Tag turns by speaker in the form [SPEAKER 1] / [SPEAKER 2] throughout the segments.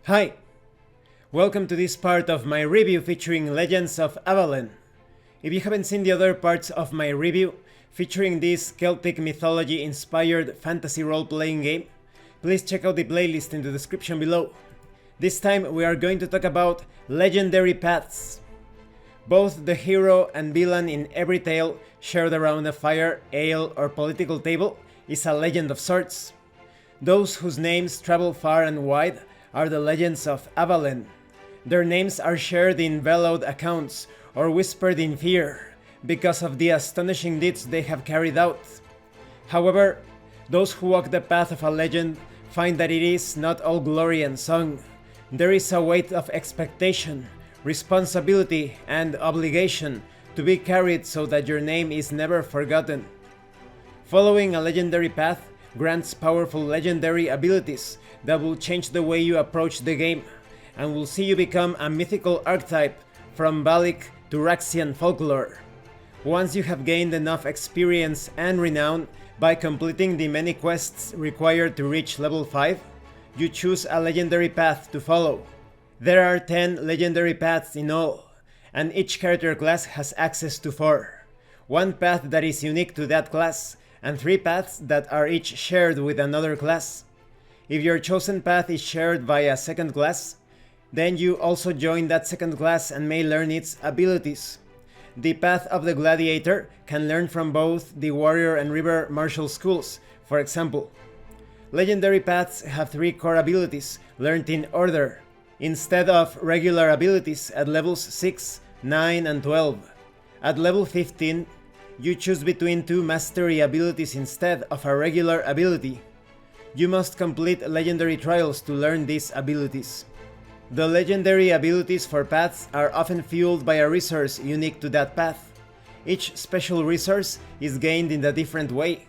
[SPEAKER 1] Hi! Welcome to this part of my review featuring Legends of Avallen. If you haven't seen the other parts of my review featuring this Celtic mythology inspired fantasy role-playing game, please check out the playlist in the description below. This time we are going to talk about legendary paths. Both the hero and villain in every tale shared around a fire, ale, or political table is a legend of sorts. Those whose names travel far and wide are the legends of Avallen. Their names are shared in vellowed accounts or whispered in fear because of the astonishing deeds they have carried out. However, those who walk the path of a legend find that it is not all glory and song. There is a weight of expectation, responsibility, and obligation to be carried so that your name is never forgotten. Following a legendary path grants powerful legendary abilities that will change the way you approach the game, and will see you become a mythical archetype from Ballic to Raxian folklore. Once you have gained enough experience and renown by completing the many quests required to reach level 5, you choose a legendary path to follow. There are 10 legendary paths in all, and each character class has access to 4. One path that is unique to that class, and 3 paths that are each shared with another class. If your chosen path is shared by a second class, then you also join that second class and may learn its abilities. The path of the gladiator can learn from both the warrior and river martial schools, for example. Legendary paths have 3 core abilities learned in order, instead of regular abilities at levels 6, 9, and 12. At level 15, you choose between 2 mastery abilities instead of a regular ability. You must complete legendary trials to learn these abilities. The legendary abilities for paths are often fueled by a resource unique to that path. Each special resource is gained in a different way.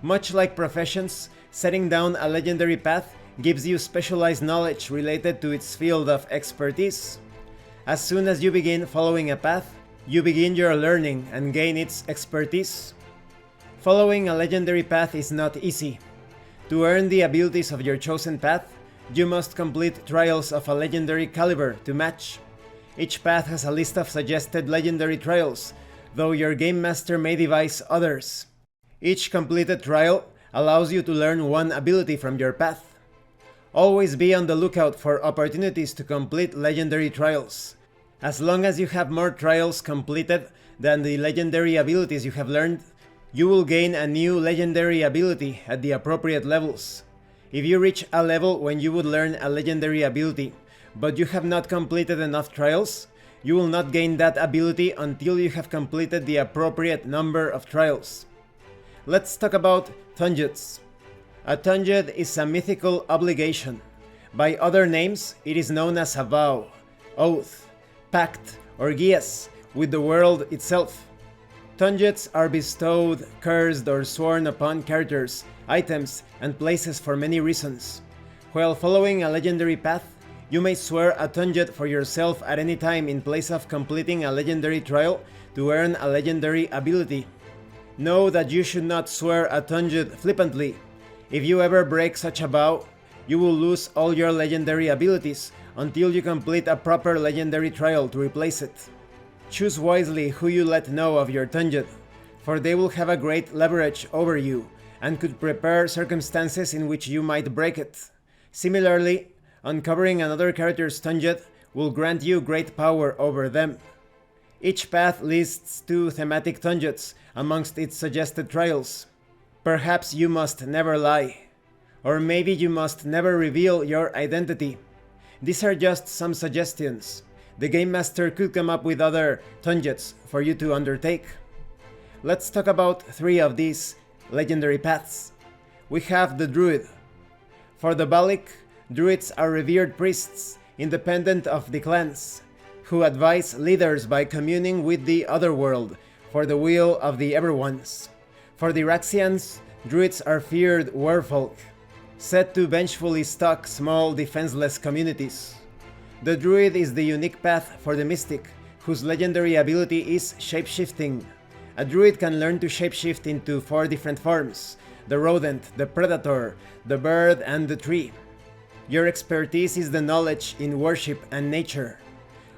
[SPEAKER 1] Much like professions, setting down a legendary path gives you specialized knowledge related to its field of expertise. As soon as you begin following a path, you begin your learning and gain its expertise. Following a legendary path is not easy. To earn the abilities of your chosen path, you must complete trials of a legendary caliber to match. Each path has a list of suggested legendary trials, though your game master may devise others. Each completed trial allows you to learn one ability from your path. Always be on the lookout for opportunities to complete legendary trials. As long as you have more trials completed than the legendary abilities you have learned, you will gain a new legendary ability at the appropriate levels. If you reach a level when you would learn a legendary ability, but you have not completed enough trials, you will not gain that ability until you have completed the appropriate number of trials. Let's talk about Tunjets. A Tunjet is a mythical obligation. By other names, it is known as a vow, oath, pact, or gies with the world itself. Tunjets are bestowed, cursed, or sworn upon characters, items, and places for many reasons. While following a legendary path, you may swear a Tunjet for yourself at any time in place of completing a legendary trial to earn a legendary ability. Know that you should not swear a Tunjet flippantly. If you ever break such a vow, you will lose all your legendary abilities until you complete a proper legendary trial to replace it. Choose wisely who you let know of your Tunjet, for they will have a great leverage over you and could prepare circumstances in which you might break it. Similarly, uncovering another character's Tunjet will grant you great power over them. Each path lists 2 thematic Tunjets amongst its suggested trials. Perhaps you must never lie, or maybe you must never reveal your identity. These are just some suggestions. The Game Master could come up with other Tunjets for you to undertake. Let's talk about 3 of these legendary paths. We have the Druid. For the Ballic, Druids are revered priests, independent of the clans, who advise leaders by communing with the otherworld for the will of the Everones. For the Raxians, Druids are feared werfolk, set to vengefully stalk small defenseless communities. The Druid is the unique path for the Mystic, whose legendary ability is shapeshifting. A Druid can learn to shapeshift into 4 different forms: the rodent, the predator, the bird, and the tree. Your expertise is the knowledge in worship and nature.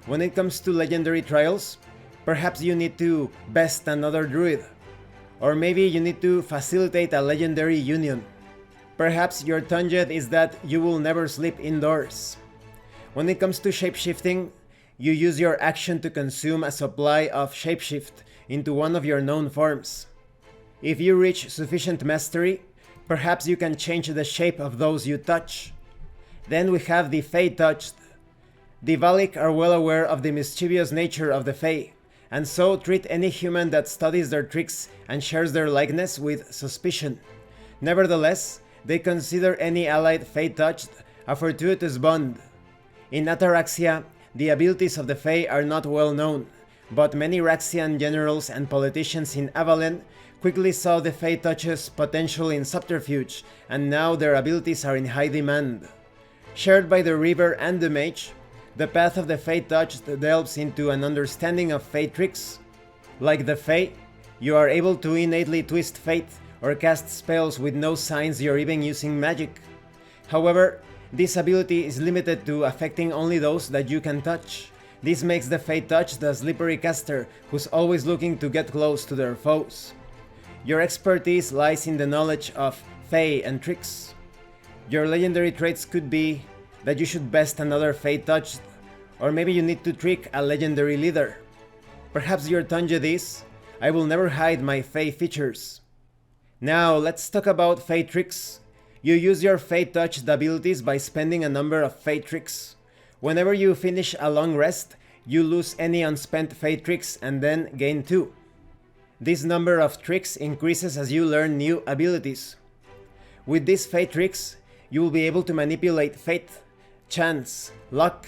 [SPEAKER 1] When it comes to legendary trials, perhaps you need to best another druid. Or maybe you need to facilitate a legendary union. Perhaps your tangent is that you will never sleep indoors. When it comes to shapeshifting, you use your action to consume a supply of shapeshift into one of your known forms. If you reach sufficient mastery, perhaps you can change the shape of those you touch. Then we have the Fae touched. The Valak are well aware of the mischievous nature of the Fae, and so treat any human that studies their tricks and shares their likeness with suspicion. Nevertheless, they consider any allied Fae touched a fortuitous bond. In Ataraxia, the abilities of the Fae are not well known, but many Raxian generals and politicians in Avallen quickly saw the Fae touch's potential in subterfuge, and now their abilities are in high demand. Shared by the Reaver and the Mage, the path of the Fae touched delves into an understanding of Fae tricks. Like the Fae, you are able to innately twist fate or cast spells with no signs you're even using magic. However, this ability is limited to affecting only those that you can touch. This makes the Fae touched the slippery caster who's always looking to get close to their foes. Your expertise lies in the knowledge of Fae and tricks. Your legendary traits could be that you should best another Fae touched, or maybe you need to trick a legendary leader. Perhaps your tangent is, I will never hide my Fae features. Now let's talk about Fae tricks. You use your Fae touched abilities by spending a number of Fae tricks. Whenever you finish a long rest, you lose any unspent Fae tricks and then gain 2. This number of tricks increases as you learn new abilities. With these Fae tricks, you will be able to manipulate fate, chance, luck.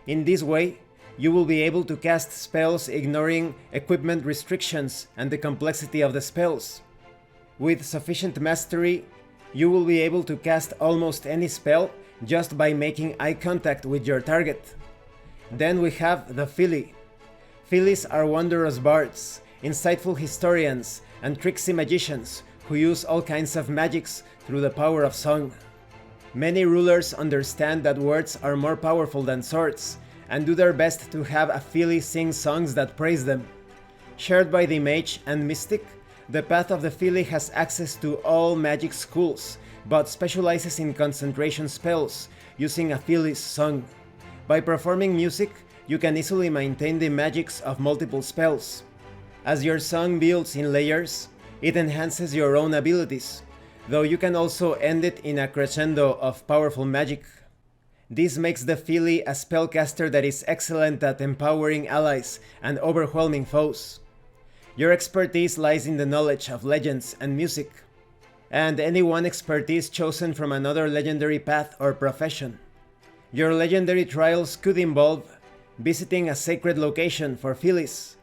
[SPEAKER 1] In this way, you will be able to cast spells ignoring equipment restrictions and the complexity of the spells. With sufficient mastery, you will be able to cast almost any spell just by making eye contact with your target. Then we have the FIli. FIlis are wondrous bards, insightful historians, and tricksy magicians who use all kinds of magics through the power of song. Many rulers understand that words are more powerful than swords, and do their best to have a FIli sing songs that praise them. Shared by the Mage and Mystic, the path of the FIli has access to all magic schools, but specializes in concentration spells, using a FIli's song. By performing music, you can easily maintain the magics of multiple spells. As your song builds in layers, it enhances your own abilities, though you can also end it in a crescendo of powerful magic. This makes the FIli a spellcaster that is excellent at empowering allies and overwhelming foes. Your expertise lies in the knowledge of legends and music, and any one expertise chosen from another legendary path or profession. Your legendary trials could involve visiting a sacred location for FIlis,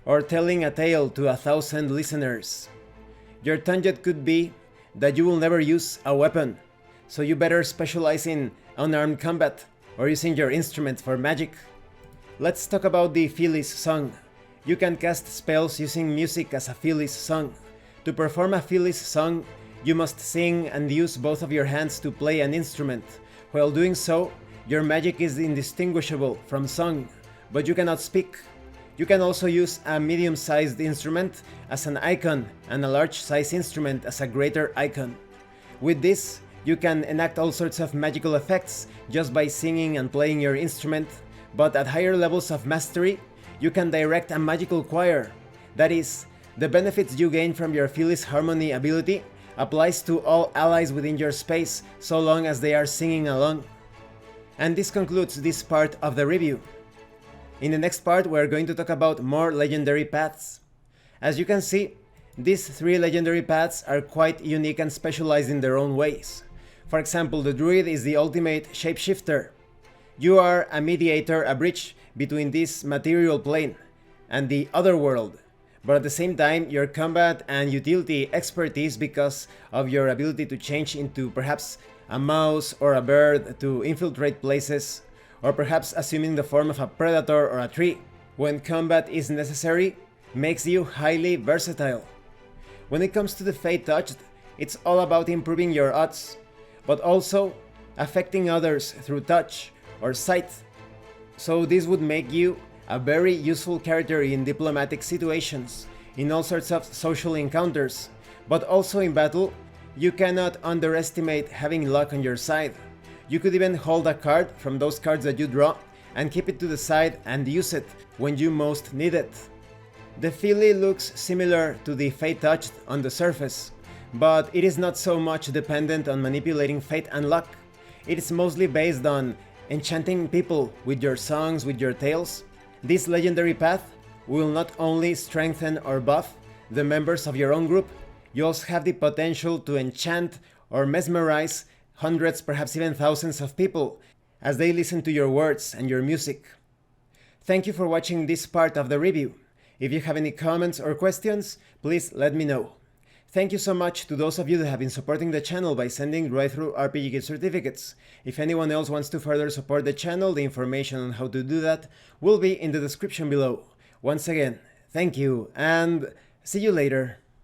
[SPEAKER 1] or telling a tale to 1,000 listeners. Your tangent could be that you will never use a weapon, so you better specialize in unarmed combat or using your instrument for magic. Let's talk about the FIli's song. You can cast spells using music as a FIli's song. To perform a FIli's song, you must sing and use both of your hands to play an instrument. While doing so, your magic is indistinguishable from song, but you cannot speak. You can also use a medium-sized instrument as an icon and a large-sized instrument as a greater icon. With this, you can enact all sorts of magical effects just by singing and playing your instrument, but at higher levels of mastery, you can direct a magical choir. That is, the benefits you gain from your FIli's harmony ability applies to all allies within your space so long as they are singing along. And this concludes this part of the review. In the next part, we're going to talk about more legendary paths. As you can see, these 3 legendary paths are quite unique and specialized in their own ways. For example, the Druid is the ultimate shapeshifter. You are a mediator, a bridge between this material plane and the other world, but at the same time your combat and utility expertise because of your ability to change into perhaps a mouse or a bird to infiltrate places, or perhaps assuming the form of a predator or a tree when combat is necessary, makes you highly versatile. When it comes to the Fae touched, it's all about improving your odds, but also affecting others through touch or sight. So this would make you a very useful character in diplomatic situations, in all sorts of social encounters, but also in battle. You cannot underestimate having luck on your side. You could even hold a card from those cards that you draw and keep it to the side and use it when you most need it. The FIli looks similar to the Fate Touched on the surface, but it is not so much dependent on manipulating fate and luck. It is mostly based on enchanting people with your songs, with your tales. This legendary path will not only strengthen or buff the members of your own group, you also have the potential to enchant or mesmerize hundreds, perhaps even thousands of people as they listen to your words and your music. Thank you for watching this part of the review. If you have any comments or questions, please let me know. Thank you so much to those of you that have been supporting the channel by sending drive-thru RPG gift certificates. If anyone else wants to further support the channel, the information on how to do that will be in the description below. Once again, thank you and see you later.